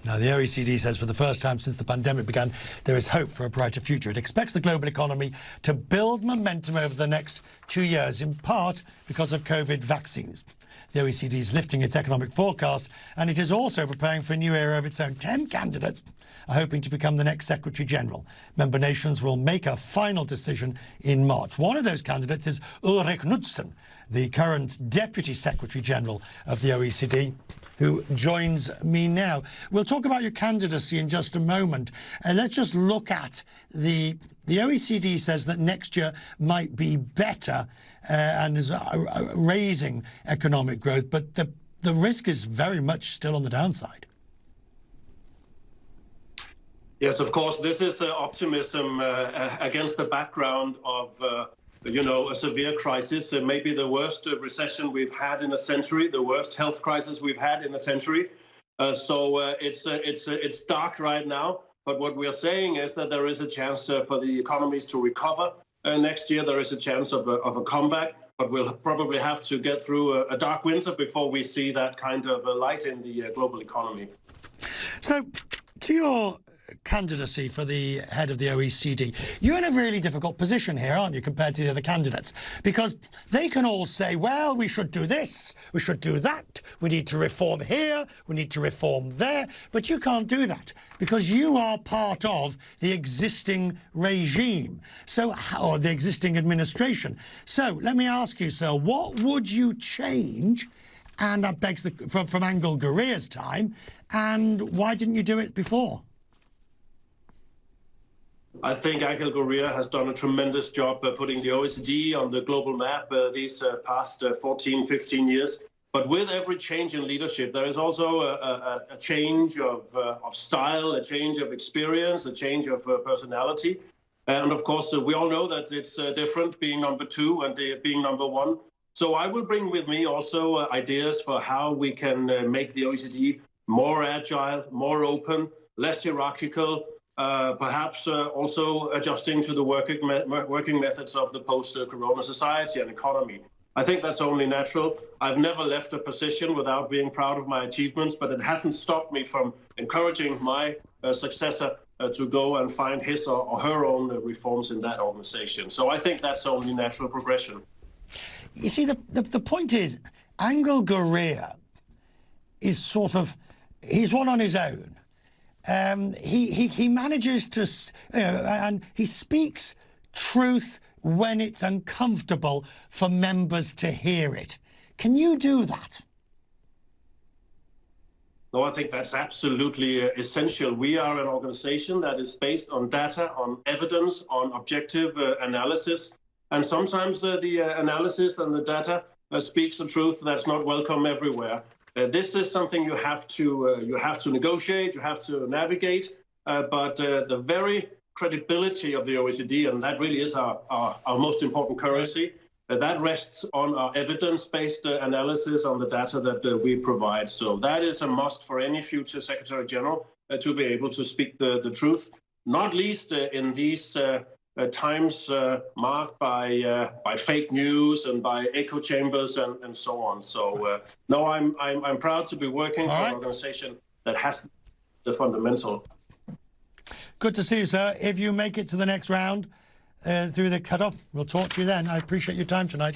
Now, the OECD says for the first time since the pandemic began, there is hope for a brighter future. It expects the global economy to build momentum over the next 2 years, in part because of COVID vaccines. The OECD is lifting its economic forecast, and it is also preparing for a new era of its own. 10 candidates are hoping to become the next Secretary General. Member nations will make a final decision in March. One of those candidates is Ulrik Knudsen, the current Deputy Secretary General of the OECD, who joins me now. We'll talk about your candidacy in just a moment. Let's just look at the OECD says that next year might be better and is raising economic growth, but the risk is very much still on the downside. Yes, of course, this is optimism against the background of a severe crisis, maybe the worst recession we've had in a century, the worst health crisis we've had in a century. So it's dark right now. But what we are saying is that there is a chance for the economies to recover next year. There is a chance of a comeback, but we'll probably have to get through a dark winter before we see that kind of light in the global economy. So, to your candidacy for the head of the OECD, you're in a really difficult position here, aren't you, compared to the other candidates? Because they can all say, well, we should do this, we should do that, we need to reform here, we need to reform there, but you can't do that because you are part of the existing regime, or the existing administration. So let me ask you, sir, what would you change? And that begs from Angel Gurria's time, and why didn't you do it before? I think Angel Gurria has done a tremendous job putting the OECD on the global map these past 14, 15 years. But with every change in leadership, there is also a change of style, a change of experience, a change of personality. And of course, we all know that it's different being number two and being number one. So I will bring with me also ideas for how we can make the OECD more agile, more open, less hierarchical, perhaps also adjusting to the working methods of the post-corona society and economy. I think that's only natural. I've never left a position without being proud of my achievements, but it hasn't stopped me from encouraging my successor to go and find his or her own reforms in that organization. So I think that's only natural progression. You see, the point is, Angel Gurria is he's one on his own. He manages to, and he speaks truth when it's uncomfortable for members to hear it. Can you do that? No, I think that's absolutely essential. We are an organization that is based on data, on evidence, on objective analysis. And sometimes the analysis and the data speaks a truth that's not welcome everywhere. This is something you have to negotiate, you have to navigate, but the very credibility of the OECD, and that really is our most important currency, that rests on our evidence-based analysis on the data that we provide. So that is a must for any future Secretary General to be able to speak the truth, not least in these times marked by fake news and by echo chambers and so on. So no, I'm proud to be working for an organization that has the fundamental. Good to see you, sir. If you make it to the next round through the cutoff, we'll talk to you then. I appreciate your time tonight.